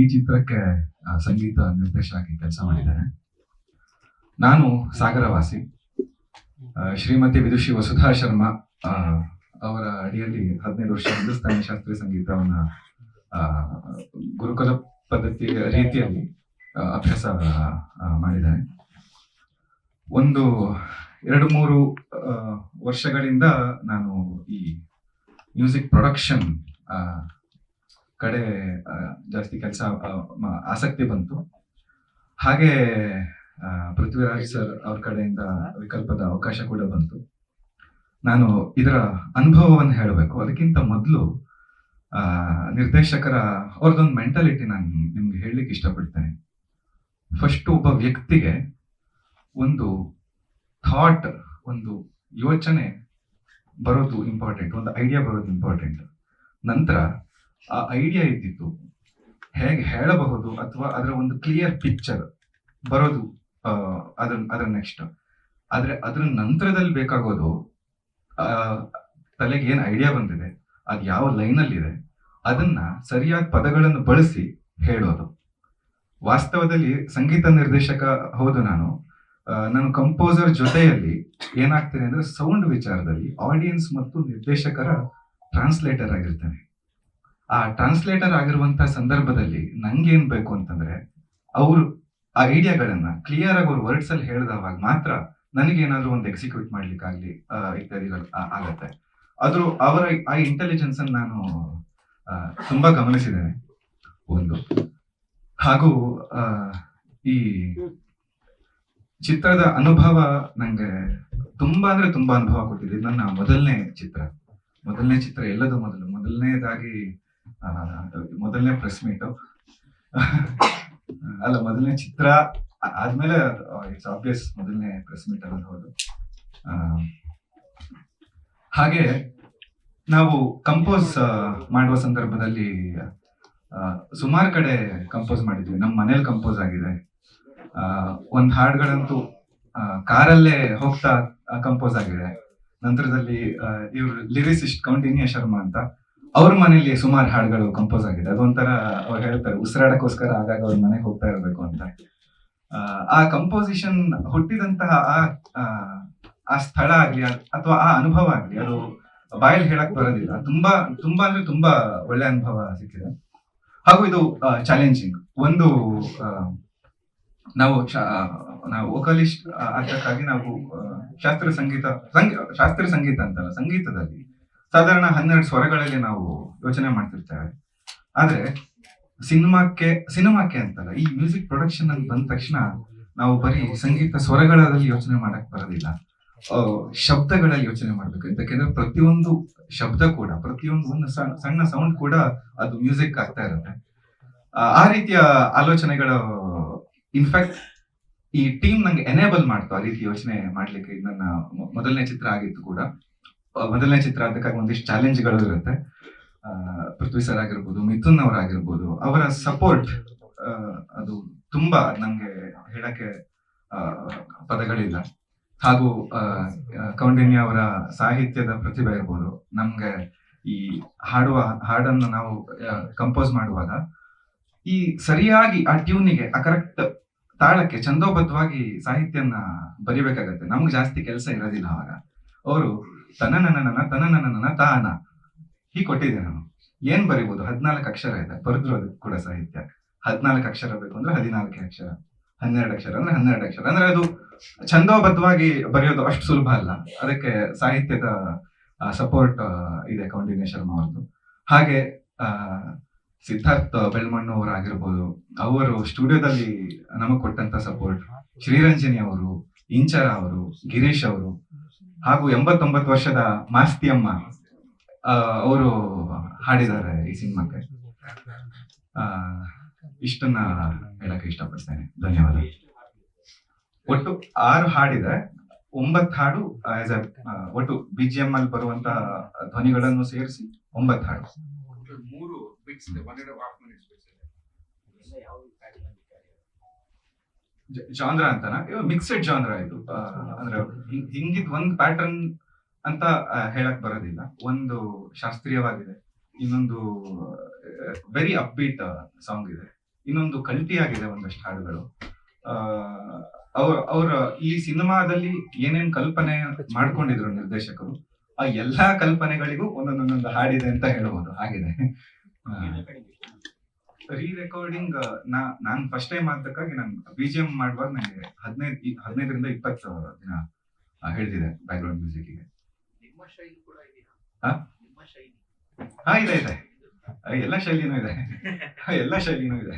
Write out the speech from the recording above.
ಈ ಚಿತ್ರಕ್ಕೆ ಸಂಗೀತ ನಿರ್ದೇಶಕರಾಗಿ ಕೆಲಸ ಮಾಡಿದ್ದಾರೆ. ನಾನು ಸಾಗರವಾಸಿ. ಶ್ರೀಮತಿ ವಿದುಷಿ ವಸುಧಾ ಶರ್ಮಾ ಅವರ ಅಡಿಯಲ್ಲಿ 15 ವರ್ಷ ಹಿಂದೂಸ್ತಾನಿ ಶಾಸ್ತ್ರೀಯ ಸಂಗೀತವನ್ನ ಗುರುಕುಲ ಪದ್ಧತಿ ರೀತಿಯಲ್ಲಿ ಅಭ್ಯಾಸ ಮಾಡಿದ್ದಾರೆ. ಒಂದು 2-3 ವರ್ಷಗಳಿಂದ ನಾನು ಈ ಮ್ಯೂಸಿಕ್ ಪ್ರೊಡಕ್ಷನ್ ಕಡೆ ಜಾಸ್ತಿ ಕೆಲಸ ಆಸಕ್ತಿ ಬಂತು. ಹಾಗೆ ಪೃಥ್ವಿರಾಜ್ ಸರ್ ಅವ್ರ ಕಡೆಯಿಂದ ವಿಕಲ್ಪದ ಅವಕಾಶ ಕೂಡ ಬಂತು. ನಾನು ಇದರ ಅನುಭವವನ್ನು ಹೇಳಬೇಕು. ಅದಕ್ಕಿಂತ ಮೊದಲು ನಿರ್ದೇಶಕರ ಅವ್ರದ್ದೊಂದು ಮೆಂಟಾಲಿಟಿ ನಾನು ನಿಮ್ಗೆ ಹೇಳಲಿಕ್ಕೆ ಇಷ್ಟಪಡ್ತೇನೆ. ಫಸ್ಟ್ ಒಬ್ಬ ವ್ಯಕ್ತಿಗೆ ಒಂದು ಥಾಟ್, ಒಂದು ಯೋಚನೆ ಬರೋದು ಇಂಪಾರ್ಟೆಂಟ್, ಒಂದು ಐಡಿಯಾ ಬರೋದು ಇಂಪಾರ್ಟೆಂಟ್. ನಂತರ ಆ ಐಡಿಯಾ ಇದ್ದಿತ್ತು ಹೇಗೆ ಹೇಳಬಹುದು ಅಥವಾ ಅದರ ಒಂದು ಕ್ಲಿಯರ್ ಪಿಕ್ಚರ್ ಬರೋದು ಅದರ ನೆಕ್ಸ್ಟ್. ಆದ್ರೆ ಅದ್ರ ನಂತರದಲ್ಲಿ ಬೇಕಾಗೋದು ತಲೆಗೆ ಏನ್ ಐಡಿಯಾ ಬಂದಿದೆ, ಅದು ಯಾವ ಲೈನಲ್ಲಿ ಇದೆ, ಅದನ್ನ ಸರಿಯಾದ ಪದಗಳನ್ನು ಬಳಸಿ ಹೇಳೋದು. ವಾಸ್ತವದಲ್ಲಿ ಸಂಗೀತ ನಿರ್ದೇಶಕ ಹೌದು ನಾನು ಕಂಪೋಸರ್ ಜೊತೆಯಲ್ಲಿ ಏನಾಗ್ತೇನೆ ಅಂದ್ರೆ ಸೌಂಡ್ ವಿಚಾರದಲ್ಲಿ ಆಡಿಯನ್ಸ್ ಮತ್ತು ನಿರ್ದೇಶಕರ ಟ್ರಾನ್ಸ್ಲೇಟರ್ ಆಗಿರ್ತೇನೆ. ಆ ಟ್ರಾನ್ಸ್ಲೇಟರ್ ಆಗಿರುವಂತಹ ಸಂದರ್ಭದಲ್ಲಿ ನಂಗೇನ್ ಬೇಕು ಅಂತಂದ್ರೆ ಅವರು ಆ ಐಡಿಯಾಗಳನ್ನ ಕ್ಲಿಯರ್ ಆಗಿ ಅವ್ರ ವರ್ಡ್ಸ್ ಅಲ್ಲಿ ಹೇಳಿದವಾಗ ಮಾತ್ರ ನನಗೇನಾದ್ರೂ ಒಂದು ಎಕ್ಸಿಕ್ಯೂಟ್ ಮಾಡ್ಲಿಕ್ಕಾಗ್ಲಿ ಇತ್ಯಾದಿಗಳು ಆಗತ್ತೆ. ಅವರ ಆ ಇಂಟೆಲಿಜೆನ್ಸ್ ಅನ್ನು ನಾನು ತುಂಬಾ ಗಮನಿಸಿದ್ದೇನೆ ಒಂದು. ಹಾಗೂ ಈ ಚಿತ್ರದ ಅನುಭವ ನಂಗೆ ತುಂಬಾ ಅನುಭವ ಕೊಟ್ಟಿದೆ. ನನ್ನ ಮೊದಲನೇ ಚಿತ್ರ ಎಲ್ಲದೂ ಮೊದಲನೇದಾಗಿ ಮೊದಲನೇ ಪ್ರೆಸ್ ಮೀಟ್ ಅಲ್ಲ, ಮೊದಲನೇ ಚಿತ್ರ ಆದ್ಮೇಲೆ ಇಟ್ಸ್ ಆಬ್ವಿಯಸ್ ಮೊದಲನೇ ಪ್ರೆಸ್ ಮೀಟ್ ಅನ್ನೋದು ಹೌದು. ಹಾಗೆ ನಾವು ಕಂಪೋಸ್ ಮಾಡುವ ಸಂದರ್ಭದಲ್ಲಿ ಸುಮಾರು ಕಡೆ ಕಂಪೋಸ್ ಮಾಡಿದ್ವಿ. ನಮ್ಮ ಮನೇಲಿ ಕಂಪೋಸ್ ಆಗಿದೆ. ಒಂದ್ ಹಾಡುಗಳಂತೂ ಕಾರಲ್ಲೇ ಹೋಗ್ತಾ ಕಂಪೋಸ್ ಆಗಿದೆ. ನಂತರದಲ್ಲಿ ಇವ್ರು ಲಿರಿಸಿಸ್ಟ್ ಕೌಂಡಿನ್ಯ ಶರ್ಮಾ ಅಂತ ಅವ್ರ ಮನೇಲಿ ಸುಮಾರು ಹಾಡುಗಳು ಕಂಪೋಸ್ ಆಗಿದೆ. ಅದೊಂಥರ ಅವ್ರು ಹೇಳ್ತಾರೆ ಉಸಿರಾಡಕ್ಕೋಸ್ಕರ ಆಗಾಗ ಅವ್ರ ಮನೆಗೆ ಹೋಗ್ತಾ ಇರ್ಬೇಕು ಅಂತ. ಆ ಕಂಪೋಸಿಷನ್ ಹುಟ್ಟಿದಂತಹ ಆ ಸ್ಥಳ ಆಗ್ಲಿ ಅಥವಾ ಆ ಅನುಭವ ಆಗ್ಲಿ ಅದು ಬಾಯಲ್ಲಿ ಹೇಳಕ್ ಬರೋದಿಲ್ಲ. ತುಂಬಾ ಒಳ್ಳೆ ಅನುಭವ ಸಿಕ್ಕಿದೆ. ಹಾಗೂ ಇದು ಚಾಲೆಂಜಿಂಗ್. ಒಂದು ನಾವು ವೋಕಲಿಸ್ಟ್ ಅದಕ್ಕಾಗಿ ನಾವು ಶಾಸ್ತ್ರೀಯ ಸಂಗೀತ ಅಂತಲ್ಲ, ಸಂಗೀತದಲ್ಲಿ ಸಾಧಾರಣ 12 ಸ್ವರಗಳಲ್ಲಿ ನಾವು ಯೋಚನೆ ಮಾಡ್ತಿರ್ತೇವೆ. ಆದ್ರೆ ಸಿನಿಮಾಕ್ಕೆ ಅಂತಲ್ಲ, ಈ ಮ್ಯೂಸಿಕ್ ಪ್ರೊಡಕ್ಷನ್ ಅಂತ ಬಂದ ತಕ್ಷಣ ನಾವು ಬರೀ ಸಂಗೀತ ಸ್ವರಗಳಲ್ಲಿ ಯೋಚನೆ ಮಾಡಕ್ ಬರೋದಿಲ್ಲ, ಶಬ್ದಗಳಲ್ಲಿ ಯೋಚನೆ ಮಾಡ್ಬೇಕು. ಯಾಕೆಂದ್ರೆ ಪ್ರತಿಯೊಂದು ಶಬ್ದ ಕೂಡ, ಒಂದು ಸಣ್ಣ ಸೌಂಡ್ ಕೂಡ ಅದು ಮ್ಯೂಸಿಕ್ ಆಗ್ತಾ ಇರುತ್ತೆ. ಆ ರೀತಿಯ ಆಲೋಚನೆಗಳು ಇನ್ಫ್ಯಾಕ್ಟ್ ಈ ಟೀಮ್ ನಂಗೆ ಎನೇಬಲ್ ಮಾಡ್ತು ಆ ರೀತಿ ಯೋಚನೆ ಮಾಡ್ಲಿಕ್ಕೆ. ನನ್ನ ಮೊದಲನೇ ಚಿತ್ರ ಆಗಿತ್ತು ಕೂಡ. ಮೊದಲನೇ ಚಿತ್ರ ಅದಕ್ಕಾಗಿ ಒಂದಿಷ್ಟು ಚಾಲೆಂಜ್ಗಳು ಇರುತ್ತೆ. ಪೃಥ್ವಿ ಸರ್ ಆಗಿರ್ಬೋದು, ಮಿಥುನ್ ಅವರಾಗಿರ್ಬೋದು, ಅವರ ಸಪೋರ್ಟ್ ಅದು ತುಂಬಾ ನಮ್ಗೆ ಹೇಳಕ್ಕೆ ಪದಗಳಿಲ್ಲ. ಹಾಗೂ ಕೌಂಡಿನ್ಯ ಅವರ ಸಾಹಿತ್ಯದ ಪ್ರತಿಭೆ ಇರ್ಬೋದು. ನಮ್ಗೆ ಈ ಹಾಡನ್ನು ನಾವು ಕಂಪೋಸ್ ಮಾಡುವಾಗ ಈ ಸರಿಯಾಗಿ ಆ ಟ್ಯೂನಿಗೆ, ಆ ಕರೆಕ್ಟ್ ತಾಳಕ್ಕೆ ಛಂದೋಬದ್ಧವಾಗಿ ಸಾಹಿತ್ಯನ ಬರಿಬೇಕಾಗತ್ತೆ. ನಮ್ಗೆ ಜಾಸ್ತಿ ಕೆಲಸ ಇರೋದಿಲ್ಲ ಅವಾಗ. ಅವರು ತನನನ ತಾನ ಹೀಗೆ ಕೊಟ್ಟಿದ್ದೆ. ನಾನು ಏನ್ ಬರಿಬೋದು, 14 ಅಕ್ಷರ ಇದೆ, ಬರೆದ್ರು ಅದಕ್ಕೆ ಕೂಡ ಸಾಹಿತ್ಯ. 14 ಅಕ್ಷರ ಬೇಕು ಅಂದ್ರೆ 14 ಅಕ್ಷರ, 12 ಅಕ್ಷರ ಅಂದ್ರೆ 12 ಅಕ್ಷರ. ಅಂದ್ರೆ ಅದು ಛಂದೋಬದ್ಧವಾಗಿ ಬರೆಯೋದು ಅಷ್ಟು ಸುಲಭ ಅಲ್ಲ. ಅದಕ್ಕೆ ಸಾಹಿತ್ಯದ ಸಪೋರ್ಟ್ ಇದೆ ಕೌಂಡಿನ್ಯ ಶರ್ಮಾ ಅವ್ರದ್ದು. ಹಾಗೆ ಸಿದ್ಧಾರ್ಥ್ ಬೆಳ್ಮಣ್ಣು ಅವರಾಗಿರ್ಬೋದು, ಅವರು ಸ್ಟುಡಿಯೋದಲ್ಲಿ ನಮಗ್ ಕೊಟ್ಟಂತ ಸಪೋರ್ಟ್, ಶ್ರೀರಂಜನಿ ಅವರು, ಇಂಚರ ಅವರು, ಗಿರೀಶ್ ಅವರು, ಹಾಗೂ 89 ವರ್ಷದ ಮಾಸ್ತಿಯಮ್ಮ ಅವರು ಹಾಡಿದ್ದಾರೆ ಈ ಸಿನಿಮಾಕ್ಕೆ. ಇಷ್ಟನ್ನ ಹೇಳಕ್ಕೆ ಇಷ್ಟಪಡ್ತೇನೆ. ಧನ್ಯವಾದ. ಒಟ್ಟು 6 ಹಾಡಿದೆ, 9 ಹಾಡು ಒಟ್ಟು BGM ಅಲ್ಲಿ ಬರುವಂತ ಧ್ವನಿಗಳನ್ನು ಸೇರಿಸಿ 9 ಹಾಡು. 3 ಬಿಟ್ಸ್ ಇದೆ, 1.5 minutes ಜಾನ್ರ ಅಂತಾನ, ಮಿಕ್ಸೆಡ್ ಜಾನ್ರ ಇದು. ಅಂದ್ರೆ ಹಿಂಗಿದ್ ಒಂದ್ ಪ್ಯಾಟರ್ನ್ ಅಂತ ಹೇಳಕ್ ಬರೋದಿಲ್ಲ. ಒಂದು ಶಾಸ್ತ್ರೀಯವಾಗಿದೆ, ಇನ್ನೊಂದು ವೆರಿ ಅಪ್ಬೀಟ್ ಸಾಂಗ್ ಇದೆ, ಇನ್ನೊಂದು ಕಲ್ಟಿ ಆಗಿದೆ ಒಂದಷ್ಟು ಹಾಡುಗಳು. ಅವರ ಈ ಸಿನಿಮಾದಲ್ಲಿ ಏನೇನ್ ಕಲ್ಪನೆ ಮಾಡ್ಕೊಂಡಿದ್ರು ನಿರ್ದೇಶಕರು, ಆ ಎಲ್ಲಾ ಕಲ್ಪನೆಗಳಿಗೂ ಒಂದೊಂದೊಂದೊಂದು ಹಾಡಿದೆ ಅಂತ ಹೇಳ್ಬೋದು, ಆಗಿದೆ. ರೀ ರೆಕಾರ್ಡಿಂಗ್ ನಾನ್ ಫಸ್ಟ್ ಟೈಮ್ ಆದಕ್ಕಾಗಿ ನಾನು BGM ಮಾಡುವಾಗ ನನಗೆ 15ರಿಂದ 20 ದಿನ ಹಿಡಿದಿದೆ ಬ್ಯಾಕ್ಗ್ರೌಂಡ್ ಮ್ಯೂಸಿಕ್ಗೆ. ನಿಮ್ಮ ಶೈಲಿ ಕೂಡ ಇದೆಯಾ? ಹಾ ನಿಮ್ಮ ಶೈಲಿ ಹಾ ಇದೆ ಇದೆ, ಎಲ್ಲ ಶೈಲಿನೂ ಇದೆ, ಎಲ್ಲ ಶೈಲಿನೂ ಇದೆ.